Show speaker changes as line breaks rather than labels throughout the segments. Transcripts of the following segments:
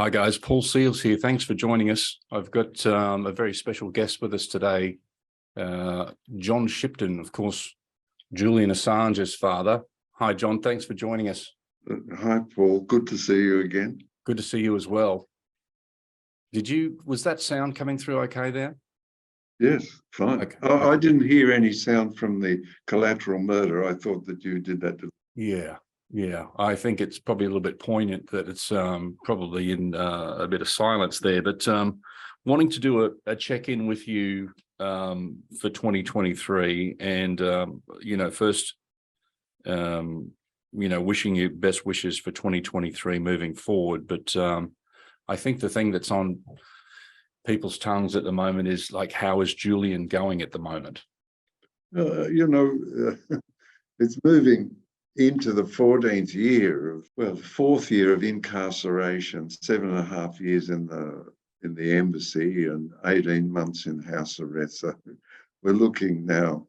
Hi guys, Paul Seils here. Thanks for joining us. I've got a very special guest with us today, John Shipton, of course, Julian Assange's father. Hi John, thanks for joining us.
Hi Paul, good to see you again.
Good to see you as well. Was that sound coming through okay there?
Yes, fine.
Okay.
I didn't hear any sound from the collateral murder. I thought that you did that.
Yeah. I think it's probably a little bit poignant that it's probably in a bit of silence there, but wanting to do a check-in with you for 2023 and, first, wishing you best wishes for 2023 moving forward. But I think the thing that's on people's tongues at the moment is like, how is Julian going at the moment?
It's moving into the 14th year of, the 4th year of incarceration, 7.5 years in the embassy and 18 months in house arrest. So we're looking now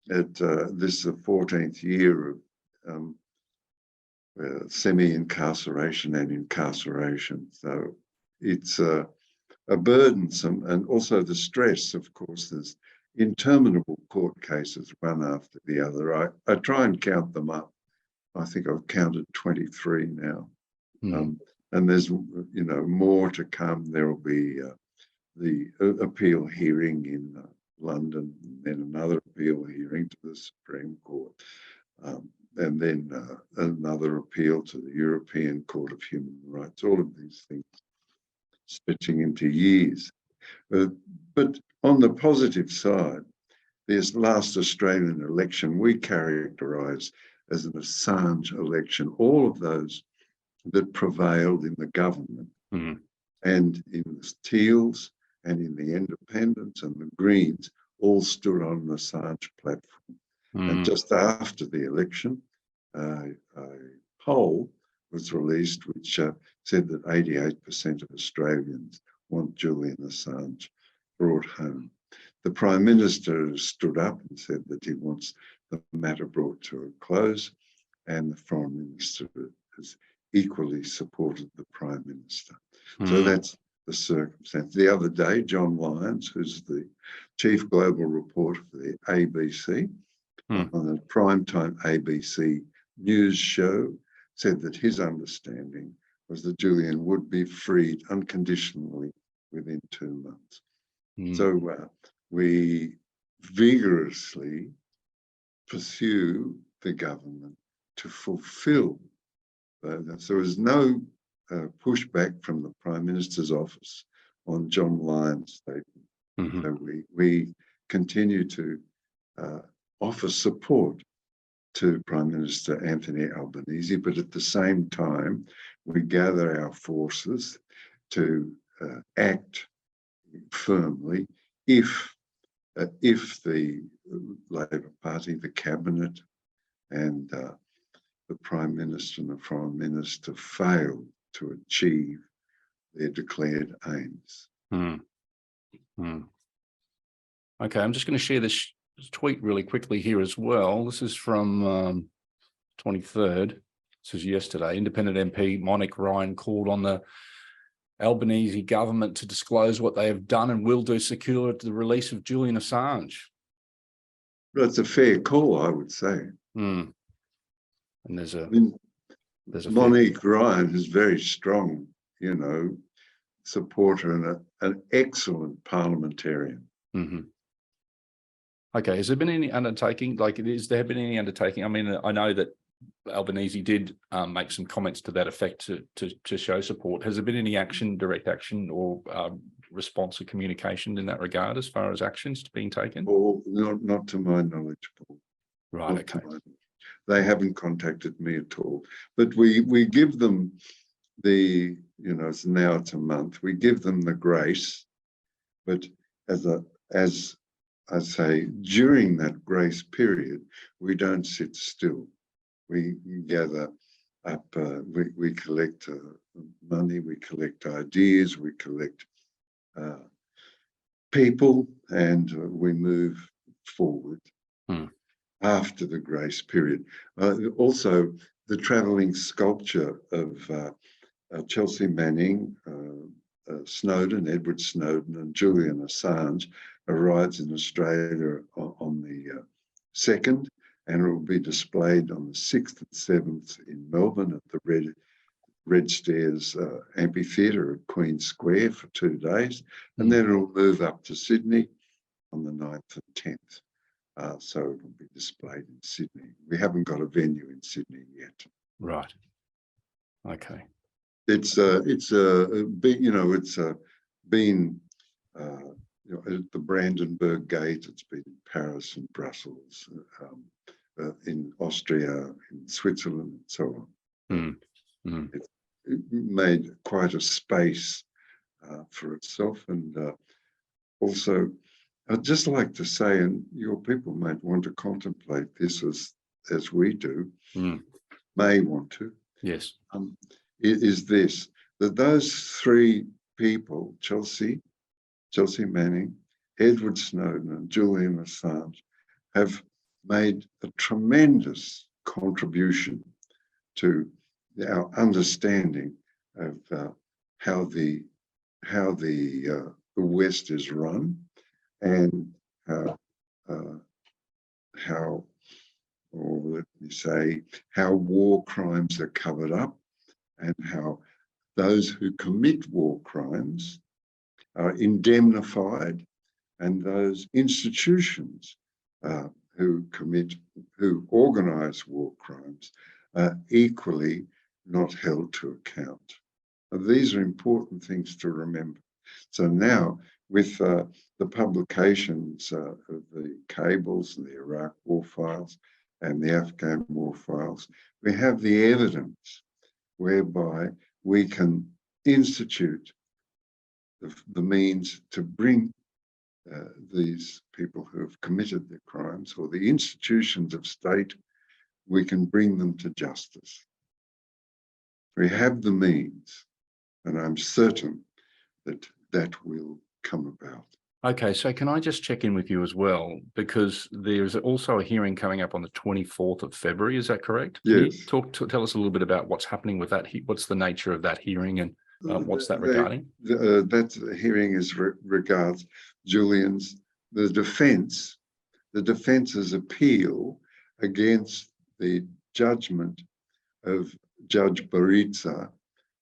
at this the 14th year of semi-incarceration and incarceration. So it's a burdensome, and also the stress, of course. There's interminable court cases, one after the other. I try and count them up. I think I've counted 23 now. And there's, more to come. There will be the appeal hearing in London, and then another appeal hearing to the Supreme Court, and then another appeal to the European Court of Human Rights. All of these things stretching into years. But on the positive side, this last Australian election we characterise as an Assange election. All of those that prevailed in the government and in the Seils and in the Independents and the Greens all stood on the Assange platform. And just after the election, a poll was released which said that 88% of Australians want Julian Assange brought home. The Prime Minister stood up and said that he wants the matter brought to a close, and the Foreign Minister has equally supported the Prime Minister. So that's the circumstance. The other day, John Lyons, who's the Chief Global Reporter for the ABC, on a primetime ABC news show, said that his understanding was that Julian would be freed unconditionally within 2 months. So we vigorously pursue the government to fulfil that. So there was no pushback from the Prime Minister's office on John Lyons' statement. So we continue to offer support to Prime Minister Anthony Albanese, but at the same time, we gather our forces to act firmly if the Labor Party, the Cabinet, and the Prime Minister and the Foreign Minister fail to achieve their declared aims.
Okay, I'm just going to share this tweet really quickly here as well. This is from 23rd. This is yesterday. Independent MP Monique Ryan called on the Albanese government to disclose what they have done and will do secure the release of Julian Assange.
That's a fair call, I would say.
And there's
Monique Ryan is very strong, supporter and an excellent parliamentarian.
Okay, has there been any undertaking? Has there been any undertaking? I mean, I know that Albanese did make some comments to that effect to show support. Has there been any action, direct action, or response or communication in that regard as far as actions being taken?
Or not to my knowledge, Paul.
Right, okay.
They haven't contacted me at all. But we give them now it's a month. We give them the grace, but as I say, during that grace period, we don't sit still. We gather up, we collect money, we collect ideas, we collect people, and we move forward after the grace period. Also, the travelling sculpture of Chelsea Manning, Snowden, Edward Snowden, and Julian Assange arrives in Australia on the 2nd, and it will be displayed on the 6th and 7th in Melbourne at the Red Stairs Amphitheatre at Queen Square for 2 days, and then it will move up to Sydney on the 9th and 10th. So it will be displayed in Sydney. We haven't got a venue in Sydney yet.
Right. Okay.
It's been at the Brandenburg Gate. It's been in Paris and Brussels, in Austria, in Switzerland, and so on. It made quite a space for itself, and also I'd just like to say, and your people might want to contemplate this as we do, may want to.
Yes.
Is this, that those 3 people, Chelsea Manning, Edward Snowden, and Julian Assange, have made a tremendous contribution to our understanding of how the West is run, and how, or let me say, how war crimes are covered up, and how those who commit war crimes are indemnified, and those institutions who organise war crimes are equally not held to account. And these are important things to remember. So now, with the publications of the cables and the Iraq war files and the Afghan war files, we have the evidence whereby we can institute the means to bring these people who have committed the crimes, or the institutions of state, we can bring them to justice. We have the means, and I'm certain that that will come about.
Okay, so can I just check in with you as well? Because there's also a hearing coming up on the 24th of February, is that correct?
Yes.
Can you tell us a little bit about what's happening with that? What's the nature of that hearing, and what's that regarding?
That hearing regards Julian's, the defence's appeal against the judgment of Judge Baritza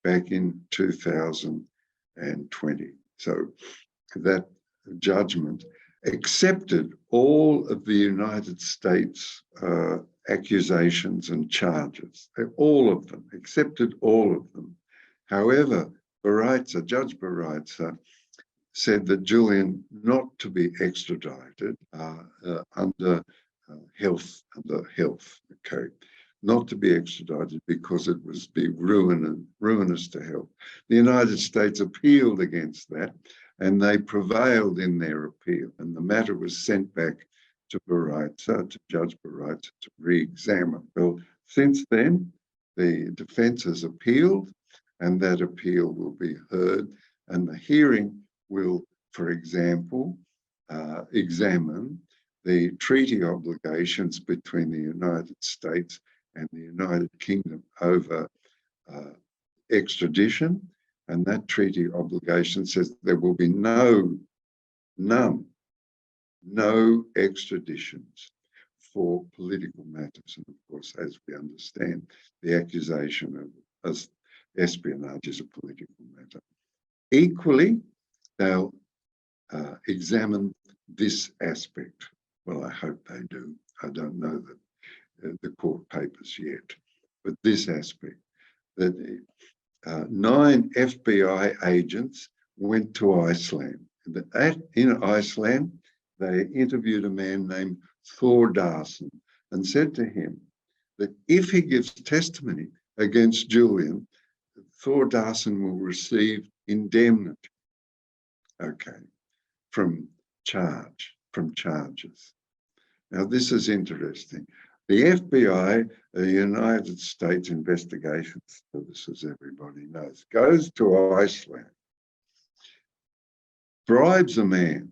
back in 2020. So that judgment accepted all of the United States accusations and charges, all of them, accepted all of them. However, Judge Baritza said that Julian not to be extradited under health, okay, not to be extradited because it was be ruinous to health. The United States appealed against that, and they prevailed in their appeal, and the matter was sent back to Judge Baritza to re-examine. Well, since then, the defence has appealed, and that appeal will be heard, and the hearing will, for example, examine the treaty obligations between the United States and the United Kingdom over extradition, and that treaty obligation says there will be no extraditions for political matters. And of course, as we understand, the accusation of espionage is a political matter. Equally, they'll examine this aspect. Well, I hope they do. I don't know the court papers yet, but this aspect, that 9 FBI agents went to Iceland. In Iceland, they interviewed a man named Thor Darson and said to him that if he gives testimony against Julian, Thor Darson will receive indemnity, okay, from charges. Now, this is interesting. The FBI, the United States Investigation Service, as everybody knows, goes to Iceland, bribes a man,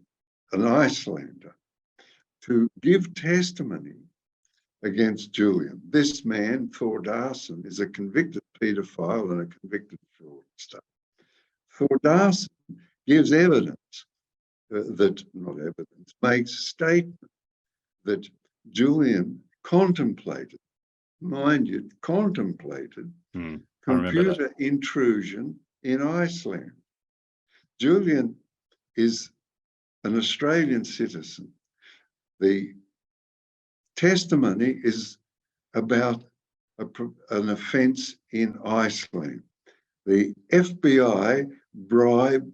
an Icelander, to give testimony against Julian. This man, Thor Darson, is a convicted paedophile and a convicted fraudster. Thordarson gives evidence makes statement that Julian contemplated, mind you, contemplated computer intrusion in Iceland. Julian is an Australian citizen. The testimony is about an offence in Iceland. The FBI bribed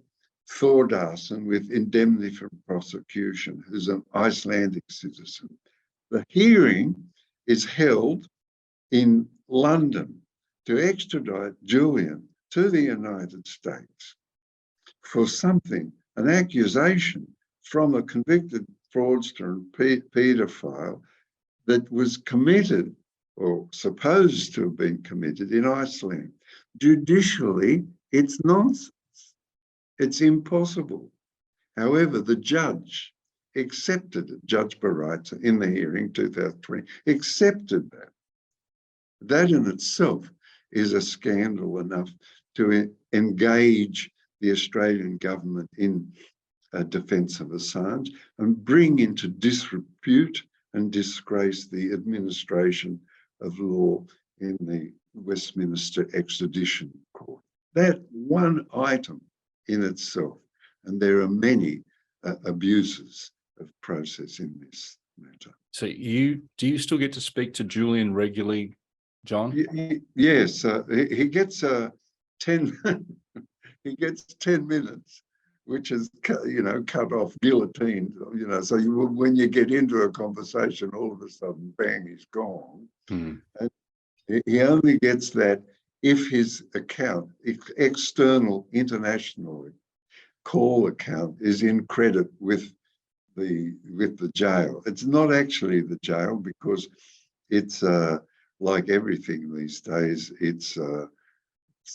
Thordarson with indemnity from prosecution, who's an Icelandic citizen. The hearing is held in London to extradite Julian to the United States for something, an accusation from a convicted fraudster and paedophile that was committed or supposed to have been committed in Iceland. Judicially, it's nonsense. It's impossible. However, the judge accepted it, Judge Bareitz, in the hearing 2020, accepted that. That in itself is a scandal enough to engage the Australian government in defence of Assange and bring into disrepute and disgrace the administration of law in the Westminster Extradition Court. That one item in itself, and there are many abuses of process in this matter.
So do you still get to speak to Julian regularly, John?
Yes, he gets 10 he gets 10 minutes, which is cut off, guillotined, so when you get into a conversation, all of a sudden bang, he's gone. And he only gets that if his account, external international call account, is in credit with the jail. It's not actually the jail, because it's like everything these days, it's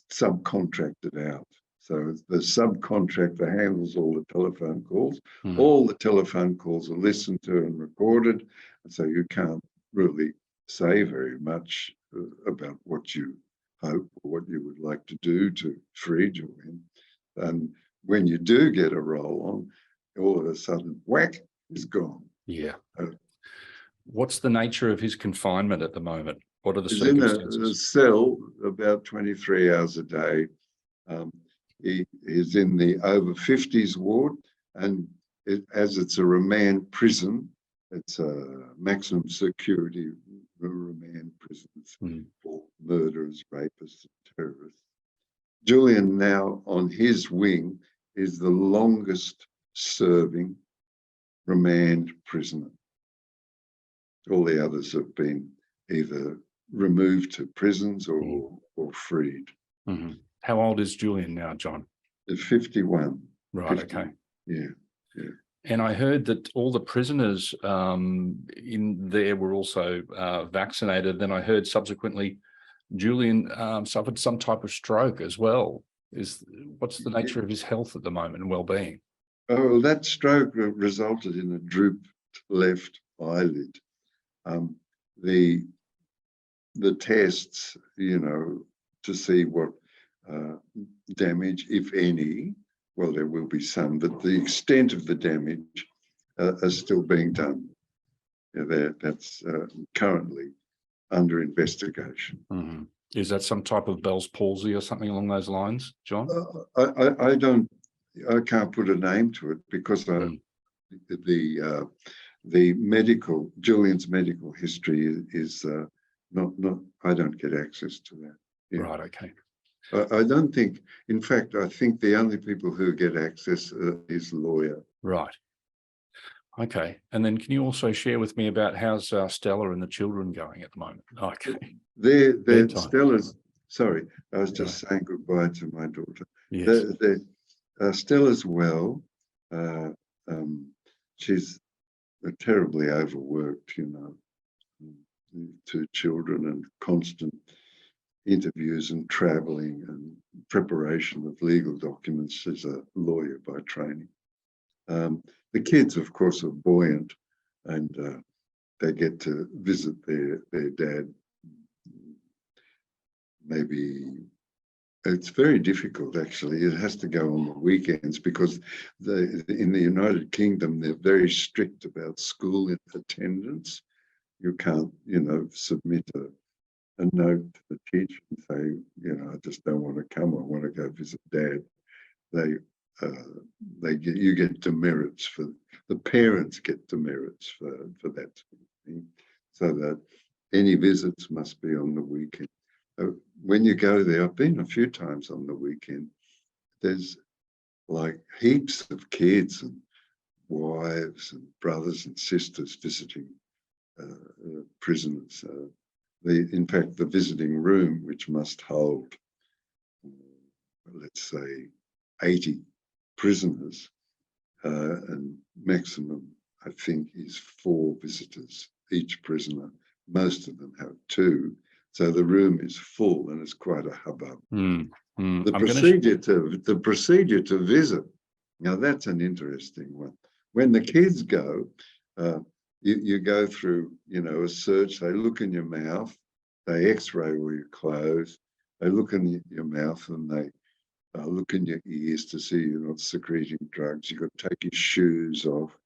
subcontracted out. So the subcontractor handles all the telephone calls. All the telephone calls are listened to and recorded, and so you can't really say very much about what you hope or what you would like to do to free Julian. And when you do get a roll on, all of a sudden, whack, he's gone.
Yeah. What's the nature of his confinement at the moment? What are the
He's
circumstances?
in a cell about 23 hours a day. He is in the over 50s ward, and as it's a remand prison, it's a maximum security remand prison for murderers, rapists, and terrorists. Julian now on his wing is the longest serving remand prisoner. All the others have been either removed to prisons or freed.
How old is Julian now, John?
51.
Right,
50.
okay.
Yeah.
And I heard that all the prisoners in there were also vaccinated. Then I heard subsequently Julian suffered some type of stroke as well. What's the nature of his health at the moment and well-being?
Oh, that stroke resulted in a drooped left eyelid. The tests, to see what damage, if any, well, there will be some, but the extent of the damage is still being done. That's currently under investigation.
Is that some type of Bell's palsy or something along those lines, John?
I can't put a name to it, because Julian's medical history is not, I don't get access to that. Yeah.
Right, okay.
I don't think, in fact, I think the only people who get access is the lawyer.
Right. Okay. And then can you also share with me about how's Stella and the children going at the moment? Okay.
They're Stella's, sorry, I was just saying goodbye to my daughter.
Yes.
Stella's well. She's terribly overworked, 2 children and constant interviews and traveling and preparation of legal documents. She's a lawyer by training. The kids, of course, are buoyant, and they get to visit their dad maybe It's very difficult, actually. It has to go on the weekends because in the United Kingdom, they're very strict about school attendance. You can't, submit a note to the teacher and say, I just don't want to come. I want to go visit Dad. You get demerits for the parents get demerits for that sort of thing, so that any visits must be on the weekend. When you go there, I've been a few times on the weekend. There's like heaps of kids and wives and brothers and sisters visiting prisoners. In fact, the visiting room, which must hold, let's say, 80 prisoners, and maximum, I think, is 4 visitors each prisoner. Most of them have 2, so the room is full and it's quite a hubbub. The procedure to visit, now that's an interesting one. When the kids go, you go through, a search. They look in your mouth, they X-ray all your clothes, they look in your mouth, and they look in your ears to see you're not secreting drugs. You've got to take your shoes off,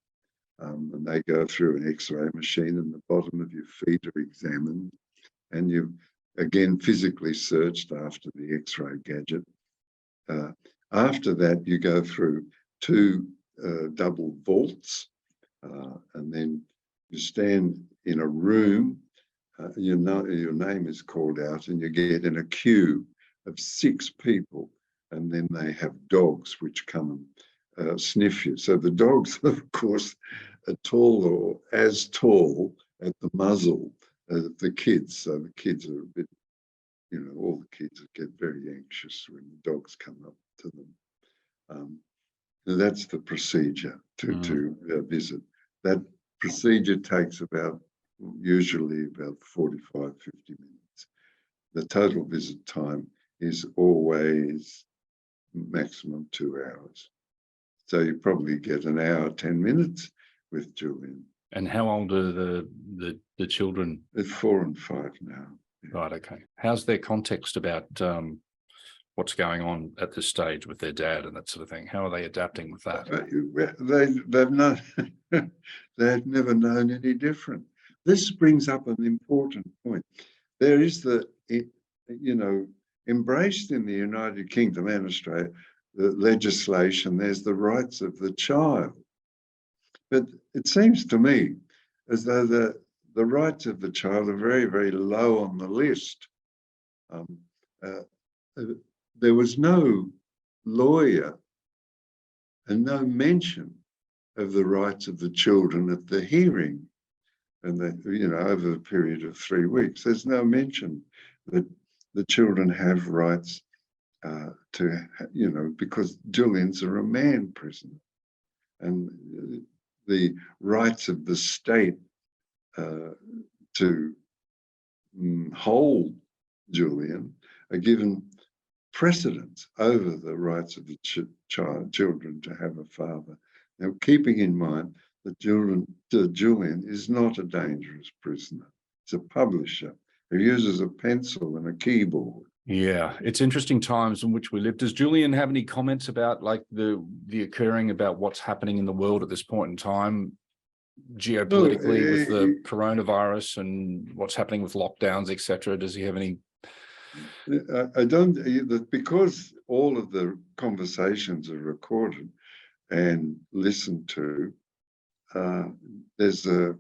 and they go through an X-ray machine, and the bottom of your feet are examined, and you've again physically searched after the X-ray gadget. After that, you go through 2 double vaults, and then you stand in a room. Your name is called out, and you get in a queue of 6 people, and then they have dogs which come and sniff you. So the dogs, of course, are tall or as tall at the muzzle as the kids. So the kids are a bit, all the kids get very anxious when the dogs come up to them. That's the procedure to visit. That procedure takes usually about 45, 50 minutes. The total visit time is always maximum 2 hours. So you probably get an hour, 10 minutes with Julian.
And how old are the children?
They're 4 and 5 now.
Yeah. Right, okay. How's their context about what's going on at this stage with their dad and that sort of thing? How are they adapting with that?
They've never known any different. This brings up an important point. There is embraced in the United Kingdom and Australia, the legislation, there's the rights of the child. But it seems to me as though the rights of the child are very, very low on the list. There was no lawyer and no mention of the rights of the children at the hearing. And over a period of 3 weeks, there's no mention that the children have rights because Julian's a remand prisoner, and the rights of the state to hold Julian are given precedence over the rights of the children to have a father. Now, keeping in mind that Julian is not a dangerous prisoner. He's a publisher who uses a pencil and a keyboard.
Yeah, it's interesting times in which we live. Does Julian have any comments about like the occurring about what's happening in the world at this point in time, geopolitically, with the coronavirus and what's happening with lockdowns, etc.? Does he have any?
I don't, because all of the conversations are recorded and listened to. There's a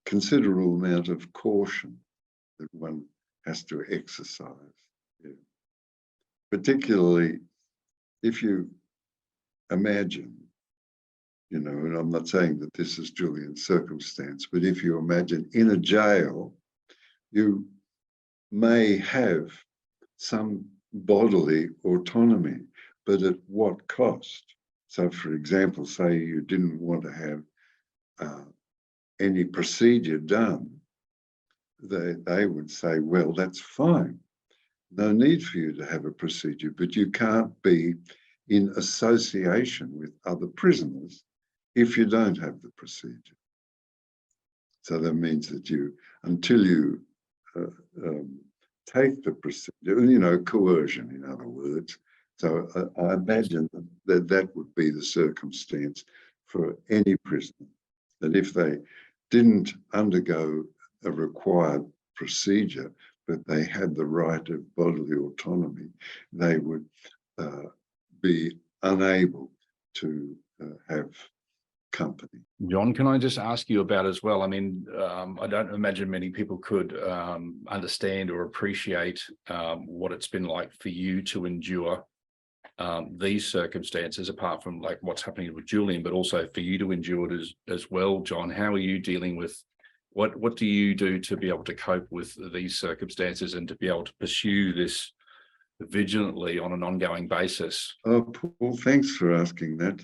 considerable amount of caution that one has to exercise, particularly if you imagine, and I'm not saying that this is Julian's circumstance, but if you imagine in a jail, you may have some bodily autonomy, but at what cost? So, for example, say you didn't want to have any procedure done, they would say, well, that's fine. No need for you to have a procedure, but you can't be in association with other prisoners if you don't have the procedure. So that means that until you take the procedure, coercion, in other words. So I imagine that would be the circumstance for any prisoner, that if they didn't undergo a required procedure, but they had the right of bodily autonomy, they would be unable to have company.
John, can I just ask you about as well? I mean, I don't imagine many people could understand or appreciate what it's been like for you to endure these circumstances, apart from like what's happening with Julian, but also for you to endure it as well, John. How are you dealing with what do you do to be able to cope with these circumstances and to be able to pursue this vigilantly on an ongoing basis?
Oh, Paul, thanks for asking that.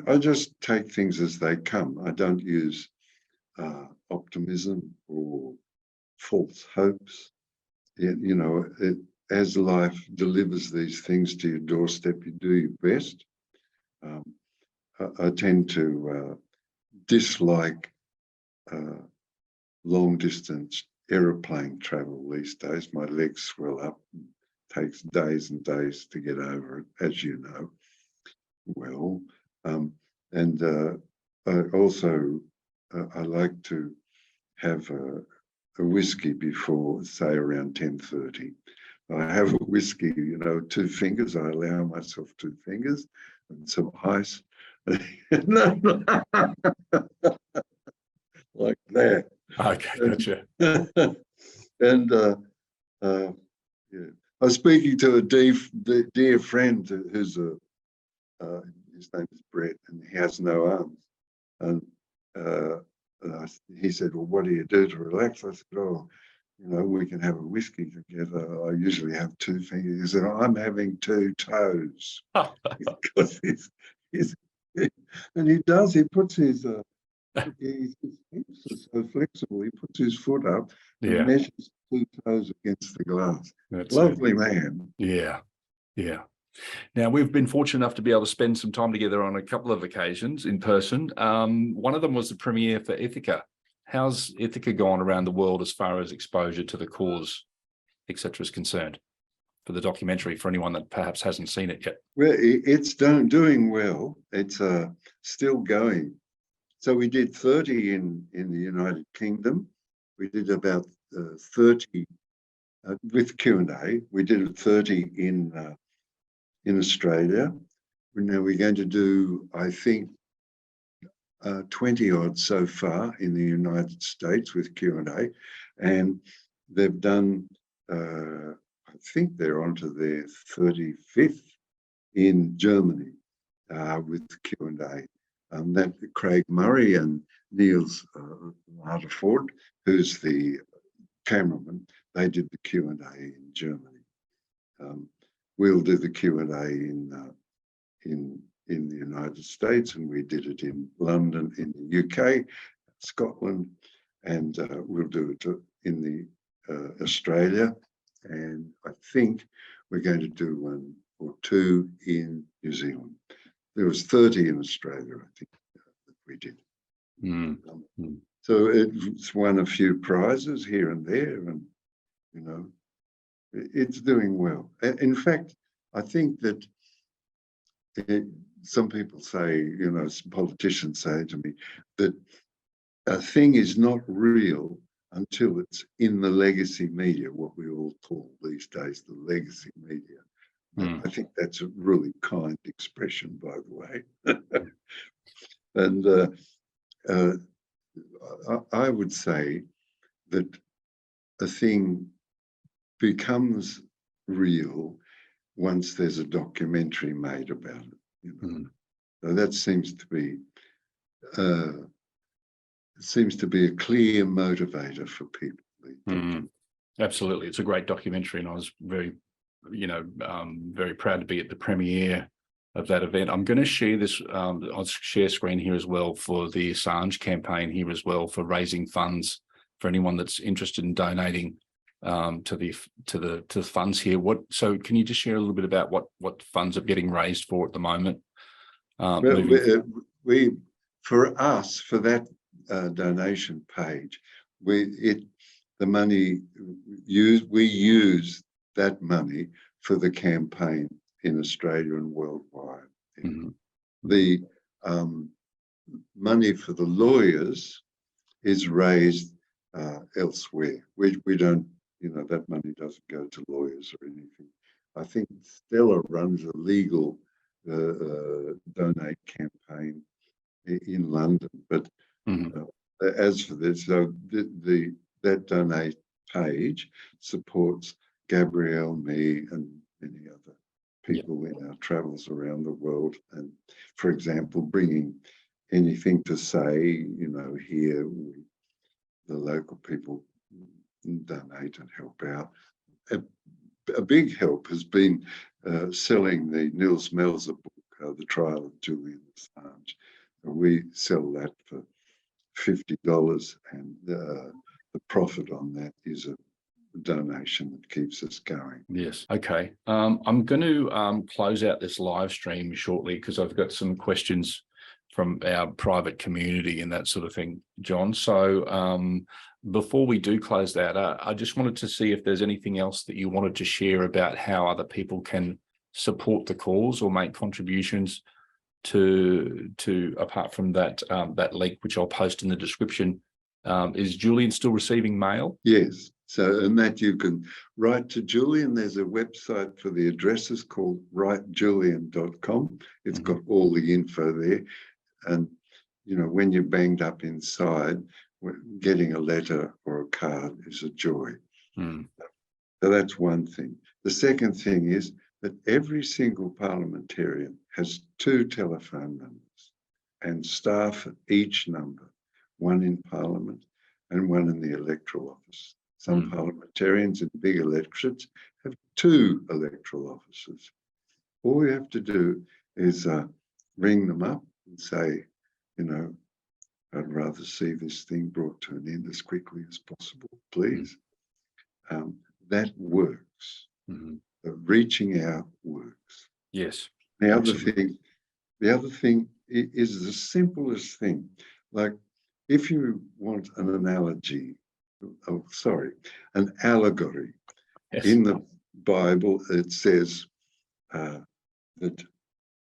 I just take things as they come. I don't use optimism or false hopes. As life delivers these things to your doorstep, you do your best. I tend to dislike long distance aeroplane travel these days. My legs swell up. It takes days and days to get over it, as you know well. And I also I like to have a whiskey before, say, around 10:30. I have a whiskey, 2 fingers. I allow myself 2 fingers and some ice. Like that.
Okay, gotcha.
And yeah, I was speaking to a dear friend who's his name is Brett, and he has no arms. And he said, "Well, what do you do to relax?" I said, "Oh, we can have a whiskey together. I usually have 2 fingers." He said, "I'm having 2 toes." Because he's and he does. He puts his his hips are so flexible. He puts his foot up and measures 2 toes against the glass. That's lovely, man.
Yeah. Now, we've been fortunate enough to be able to spend some time together on a couple of occasions in person. One of them was the premiere for Ithaca. How's Ithaca gone around the world as far as exposure to the cause, etc., is concerned, for the documentary, for anyone that perhaps hasn't seen it yet?
Well, it's doing well. It's still going. So we did 30 in the United Kingdom. We did about 30 with Q&A. We did 30 in Australia. Now we're going to do, I think, 20 odd so far in the United States with Q&A, and they've done, I think they're onto their 35th in Germany with Q&A. That Craig Murray and Niels Laderford, who's the cameraman, they did the Q&A in Germany. We'll do the Q&A in the United States, and we did it in London, in the UK, Scotland, and we'll do it in the Australia, and I think we're going to do 1 or 2 in New Zealand. There was 30 in Australia, I think, that we did. So it's won a few prizes here and there, and it's doing well. In fact, I think that some people say, some politicians say to me that a thing is not real until it's in the legacy media, what we all call these days the legacy media. I think that's a really kind expression, by the way. And I would say that a thing becomes real once there's a documentary made about it. So that seems to be a clear motivator for people.
Absolutely, it's a great documentary, and I was very proud to be at the premiere of that event. I'm going to share this. I'll share screen here as well for the Assange campaign here as well, for raising funds for anyone that's interested in donating to the funds here. So can you just share a little bit about what funds are getting raised for at the moment?
For us, for that donation page, the money we use that money for the campaign in Australia and worldwide.
Mhm.
The money for the lawyers is raised elsewhere. We don't, that money doesn't go to lawyers or anything. I think Stella runs a legal donate campaign in London, but
Mhm.
as for this, so that donate page supports Gabrielle, me, and many other people in our travels around the world. And for example, bringing anything to say, here the local people donate and help out. A big help has been selling the Nils Melzer book, The Trial of Julian Assange. We sell that for $50, and the profit on that is a donation that keeps us going.
Yes. Okay. I'm going to close out this live stream shortly because I've got some questions from our private community and that sort of thing, John. So before we do close that, I just wanted to see if there's anything else that you wanted to share about how other people can support the cause or make contributions to apart from that that link, which I'll post in the description. Is Julian still receiving mail?
Yes. So, and that you can write to Julian. There's a website for the addresses called writejulian.com. It's got all the info there. And, when you're banged up inside, getting a letter or a card is a joy.
Mm.
So that's one thing. The second thing is that every single parliamentarian has 2 telephone numbers and staff at each number, one in Parliament and one in the electoral office. Some parliamentarians in big electorates have 2 electoral offices. All we have to do is ring them up and say, I'd rather see this thing brought to an end as quickly as possible, please. That works. Reaching out works.
Yes.
The other thing is the simplest thing. Like if you want an analogy, an allegory.
Yes.
In the Bible, it says that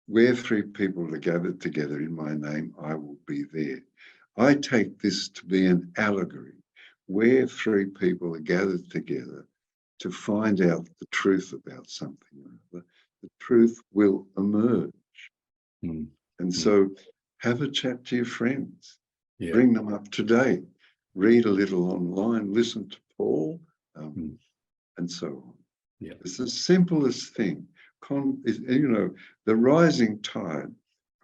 where 3 people are gathered together in my name, I will be there. I take this to be an allegory. Where 3 people are gathered together to find out the truth about something or other, the truth will emerge. And so have a chat to your friends.
Yeah.
Bring them up to date. Read a little online, listen to Paul, and so on.
Yeah.
It's the simplest thing. The rising tide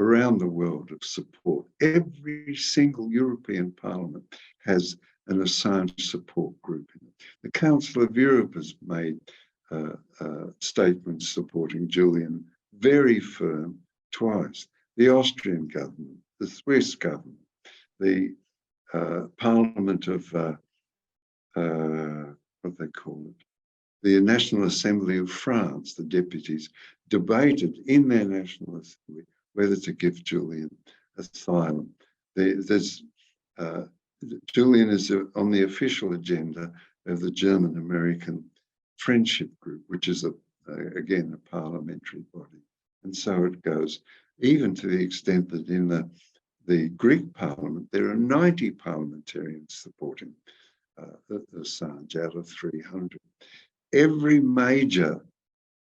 around the world of support. Every single European Parliament has an Assange support group in it. The Council of Europe has made statements supporting Julian, very firm, twice. The Austrian government, the Swiss government, the Parliament of, what they call it, the National Assembly of France, the deputies, debated in their National Assembly whether to give Julian asylum. Julian is on the official agenda of the German-American Friendship Group, which is, again, a parliamentary body. And so it goes, even to the extent that in the Greek parliament, there are 90 parliamentarians supporting Assange out of 300. Every major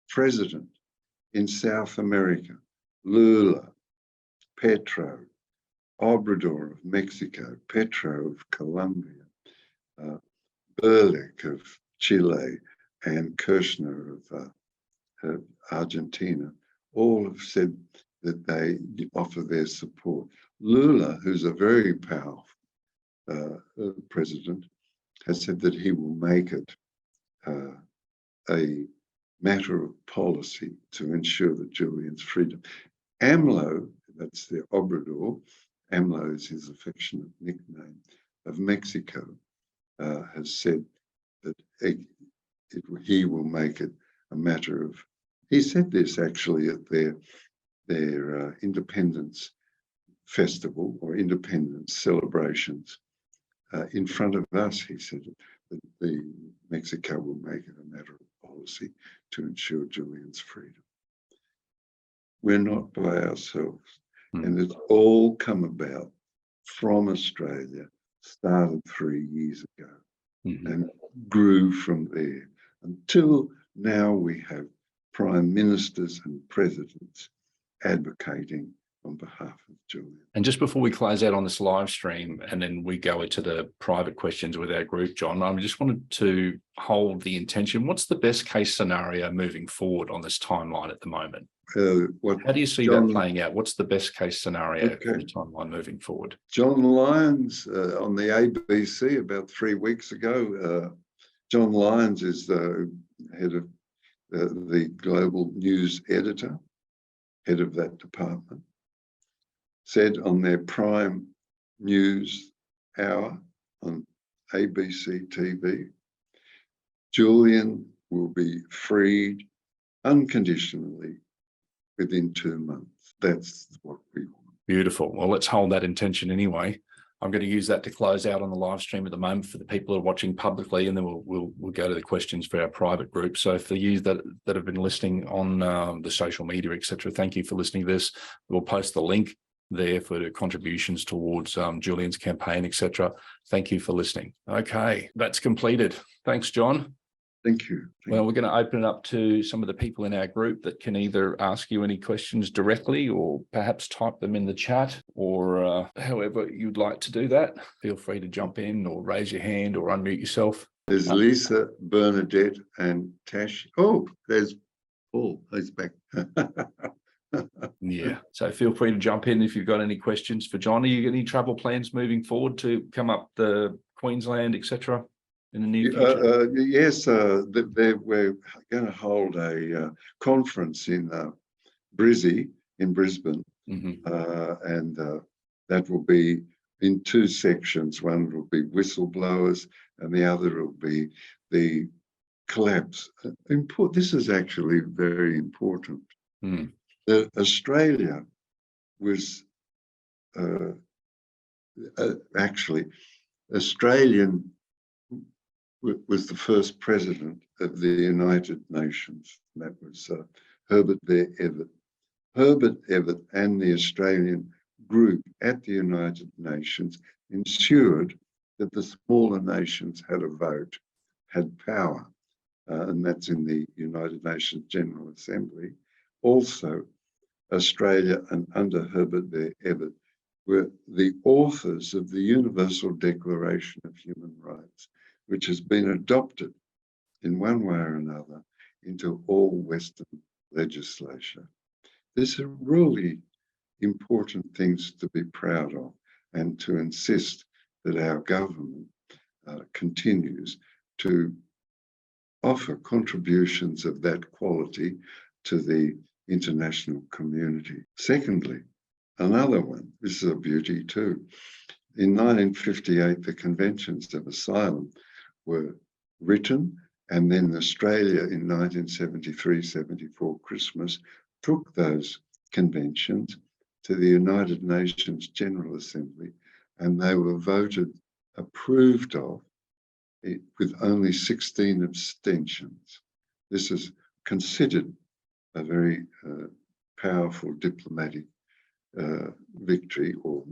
president in South America, Lula, Petro, Obrador of Mexico, Petro of Colombia, Berlik of Chile, and Kirchner of Argentina, all have said that they offer their support. Lula, who's a very powerful president, has said that he will make it a matter of policy to ensure that Julian's freedom. AMLO, that's the Obrador, AMLO is his affectionate nickname, of Mexico, has said that he will make it a matter of, he said this actually at their independence festival or independence celebrations in front of us, he said, Mexico will make it a matter of policy to ensure Julian's freedom. We're not by ourselves. And it's all come about from Australia, started 3 years ago and grew from there until now we have prime ministers and presidents advocating on behalf of Julian.
And just before we close out on this live stream, and then we go into the private questions with our group, John, I just wanted to hold the intention. What's the best case scenario moving forward on this timeline at the moment? How do you see that playing out? What's the best case scenario for the timeline moving forward?
John Lyons on the ABC about 3 weeks ago, John Lyons is the head of the global news editor, head of that department, said on their prime news hour on ABC TV, Julian will be freed unconditionally within 2 months. That's what we want.
Beautiful. Well, let's hold that intention anyway. I'm going to use that to close out on the live stream at the moment for the people who are watching publicly, and then we'll go to the questions for our private group. So for you that have been listening on the social media, etc., thank you for listening to this. We'll post the link there for the contributions towards Julian's campaign, etc. Thank you for listening. Okay, that's completed. Thanks, John.
Thank you.
Well, we're going to open it up to some of the people in our group that can either ask you any questions directly or perhaps type them in the chat, or however you'd like to do that. Feel free to jump in or raise your hand or unmute yourself.
There's Lisa, Bernadette and Tash. Oh, there's Paul. He's back.
Yeah, so feel free to jump in if you've got any questions for John. Are you got any travel plans moving forward to come up the Queensland, etc.? In the near future?
Yes, we're going to hold a conference in Brisbane, and that will be in 2 sections. One will be whistleblowers, and the other will be the collapse. This is actually very important. Australia was Australian was the first president of the United Nations. That was Herbert Everett. Herbert Everett and the Australian group at the United Nations ensured that the smaller nations had a vote, had power, and that's in the United Nations General Assembly. Also, Australia and under Herbert Everett were the authors of the Universal Declaration of Human Rights, which has been adopted in one way or another into all Western legislation. These are really important things to be proud of, and to insist that our government continues to offer contributions of that quality to the international community. Secondly, another one, this is a beauty too. In 1958, the Conventions of Asylum were written, and then Australia in 1973-74 Christmas took those conventions to the United Nations General Assembly, and they were voted approved of with only 16 abstentions. This is considered a very powerful diplomatic victory, or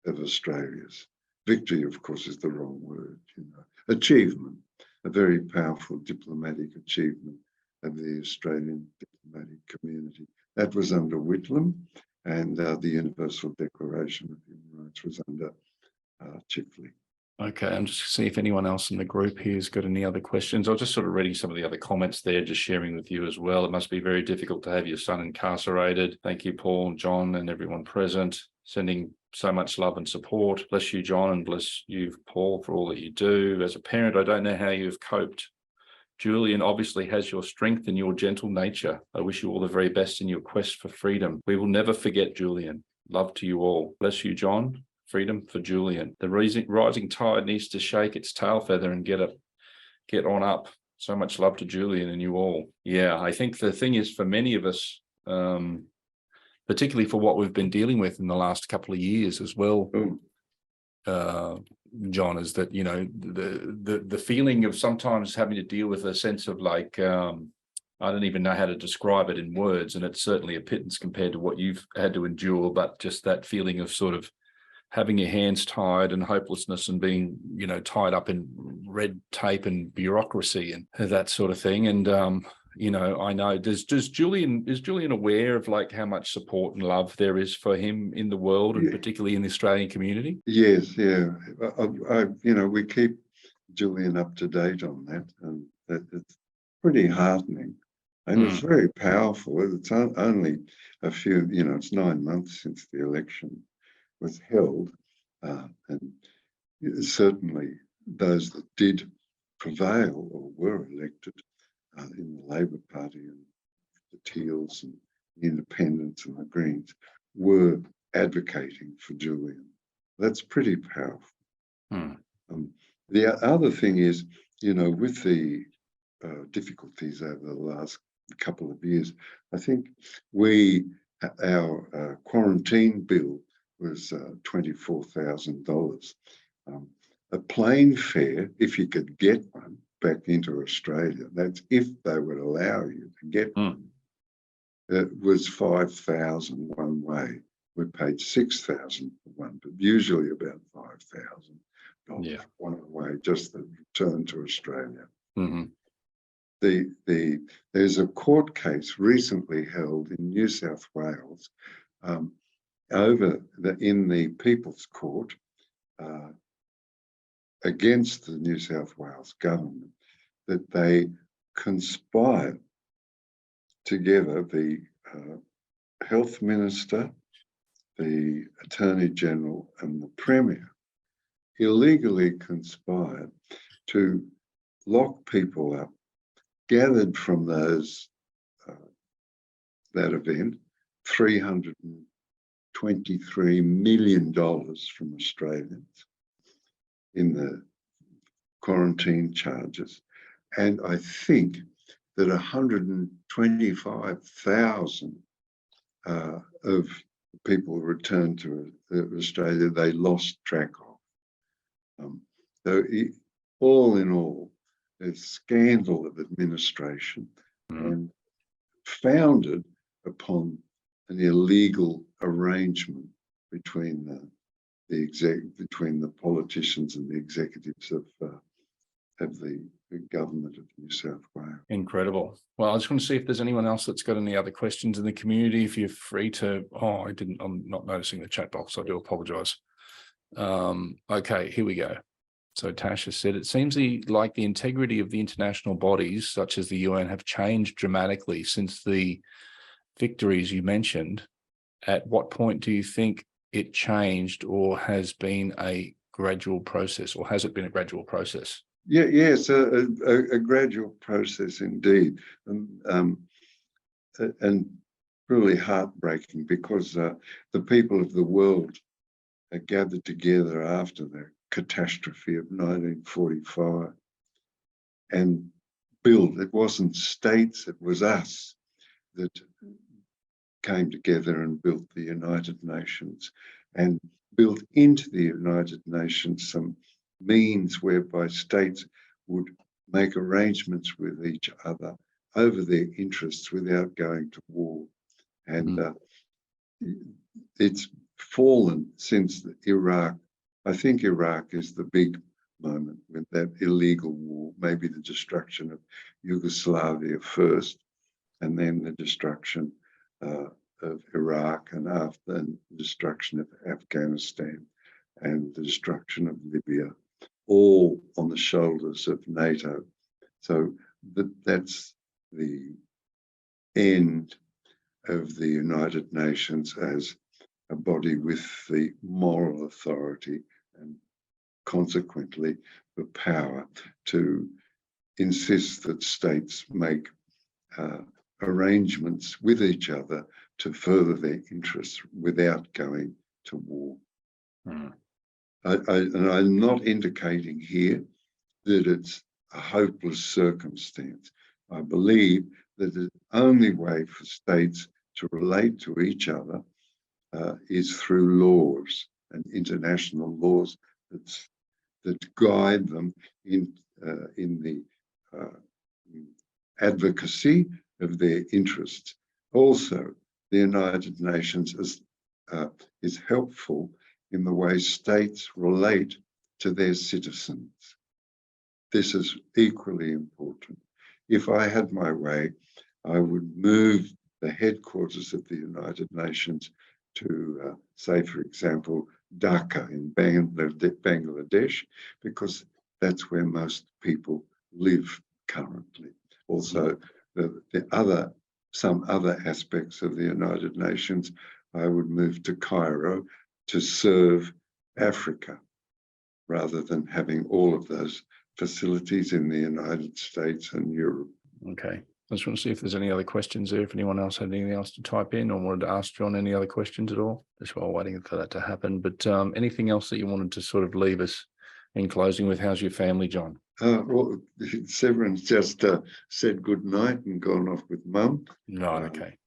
of Australia's. Victory, of course, is the wrong word. Achievement, a very powerful diplomatic achievement of the Australian diplomatic community. That was under Whitlam, and the Universal Declaration of Human Rights was under Chifley.
Okay, I'm just seeing if anyone else in the group here has got any other questions. I was just sort of reading some of the other comments there, just sharing with you as well. It must be very difficult to have your son incarcerated. Thank you, Paul, John, and everyone present. Sending so much love and support. Bless you, John, and bless you, Paul, for all that you do. As a parent, I don't know how you've coped. Julian obviously has your strength and your gentle nature. I wish you all the very best in your quest for freedom. We will never forget Julian. Love to you all. Bless you, John. Freedom for Julian. The rising tide needs to shake its tail feather and get on up. So much love to Julian and you all. Yeah, I think the thing is, for many of us, particularly for what we've been dealing with in the last couple of years as well, John, is that, you know, the feeling of sometimes having to deal with a sense of like, I don't even know how to describe it in words, and it's certainly a pittance compared to what you've had to endure, but just that feeling of sort of having your hands tied and hopelessness and being, you know, tied up in red tape and bureaucracy and that sort of thing. And, you know, I know, is Julian aware of like how much support and love there is for him in the world, and particularly in the Australian community?
Yes, yeah. You know, we keep Julian up to date on that, and it's pretty heartening. And it's very powerful. It's only a few, you know, it's 9 months since the election was held. And certainly those that did prevail or were elected in the Labor Party and the Teals and the Independents and the Greens were advocating for Julian. That's pretty powerful. The other thing is, you know, with the difficulties over the last couple of years, I think our quarantine bill was $24,000. A plane fare, if you could get one back into Australia, that's if they would allow you to get one, it was $5,000 one way. We paid $6,000 for one, but usually about $5,000 one way, just the return to Australia. There's a court case recently held in New South Wales in the People's Court against the New South Wales government, that they conspired together, the Health Minister, the Attorney General and the Premier illegally conspired to lock people up, gathered from that event $323 million from Australians in the quarantine charges. And I think that 125,000 of people returned to Australia they lost track of. So all in all, a scandal of administration and founded upon an illegal arrangement between the politicians and the executives of the government of New South Wales.
Incredible. Well, I just want to see if there's anyone else that's got any other questions in the community. If you're free to, I'm not noticing the chat box. I do apologize. Okay, here we go. So Tasha said, it seems like the integrity of the international bodies, such as the UN, have changed dramatically since the victories you mentioned. At what point do you think it changed, or has been a gradual process, or has it been a gradual process?
Yes, a gradual process indeed, and really heartbreaking, because the people of the world are gathered together after the catastrophe of 1945 and built. It wasn't states, it was us that came together and built the United Nations, and built into the United Nations some means whereby states would make arrangements with each other over their interests without going to war. And it's fallen since Iraq. I think Iraq is the big moment with that illegal war, maybe the destruction of Yugoslavia first, and then the destruction of Iraq, and after the destruction of Afghanistan and the destruction of Libya, all on the shoulders of NATO. So that's the end of the United Nations as a body with the moral authority and consequently the power to insist that states make arrangements with each other to further their interests without going to war. And I'm not indicating here that it's a hopeless circumstance. I believe that the only way for states to relate to each other is through laws and international laws that guide them in the advocacy of their interests. Also, the United Nations is helpful in the way states relate to their citizens. This is equally important. If I had my way, I would move the headquarters of the United Nations to, say, for example, Dhaka in Bangladesh, because that's where most people live currently. Also, some other aspects of the United Nations, I would move to Cairo to serve Africa, rather than having all of those facilities in the United States and Europe.
Okay. I just want to see if there's any other questions there, if anyone else had anything else to type in or wanted to ask John any other questions at all, just while waiting for that to happen. But anything else that you wanted to sort of leave us in closing with? How's your family, John?
Well, Severin's just said good night and gone off with Mum.
Right, okay.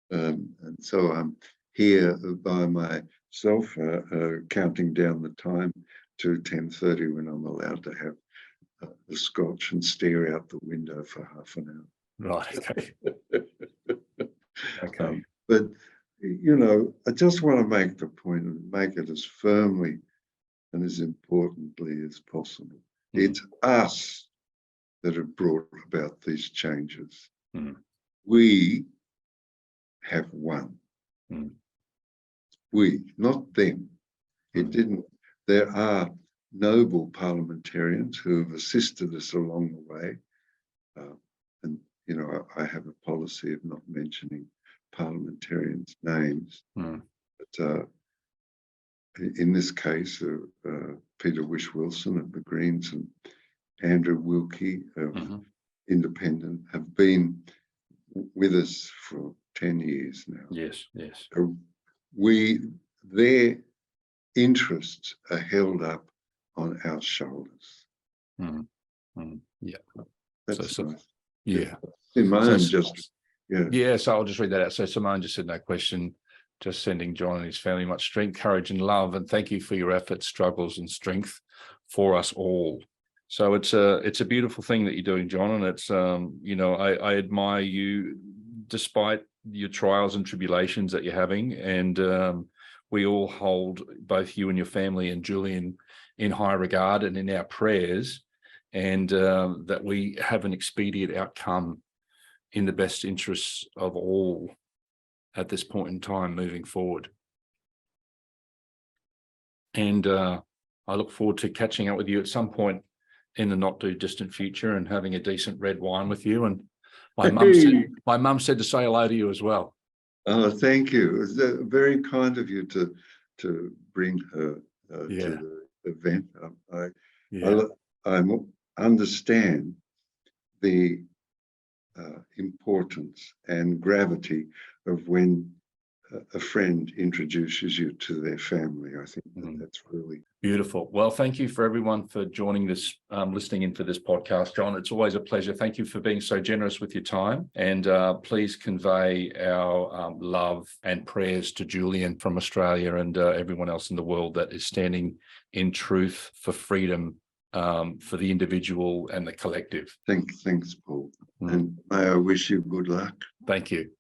And so I'm here by myself, counting down the time to 10:30 when I'm allowed to have a scotch and stare out the window for half an hour.
Right, okay. Okay.
But, you know, I just want to make the point and make it as firmly and as importantly as possible. It's us that have brought about these changes. We have won. We, not them. It didn't. There are noble parliamentarians who have assisted us along the way. And, you know, I have a policy of not mentioning parliamentarians' names. But in this case, Peter Wish-Wilson of the Greens and Andrew Wilkie of Independent have been with us for 10 years now.
Yes, yes.
Their interests are held up on our shoulders.
Yeah.
That's
So,
nice.
yeah.
Simone
So,
just,
yeah, so I'll just read that out. So Simone just said, no question, just sending John and his family much strength, courage and love, and thank you for your efforts, struggles and strength for us all. So it's a beautiful thing that you're doing, John, and it's you know, I admire you despite your trials and tribulations that you're having, and we all hold both you and your family and Julian in high regard and in our prayers, and that we have an expedient outcome in the best interests of all at this point in time moving forward. And I look forward to catching up with you at some point in the not too distant future and having a decent red wine with you. And my mum said to say hello to you as well.
Oh, thank you. It was very kind of you to bring her to the event. I understand the importance and gravity of when a friend introduces you to their family. I think that's really
beautiful. Well, thank you for everyone for joining this, listening in for this podcast, John. It's always a pleasure. Thank you for being so generous with your time, and please convey our love and prayers to Julian from Australia and everyone else in the world that is standing in truth for freedom, for the individual and the collective.
Thanks, Paul. And may I wish you good luck.
Thank you.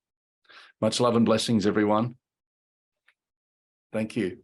Much love and blessings, everyone. Thank you.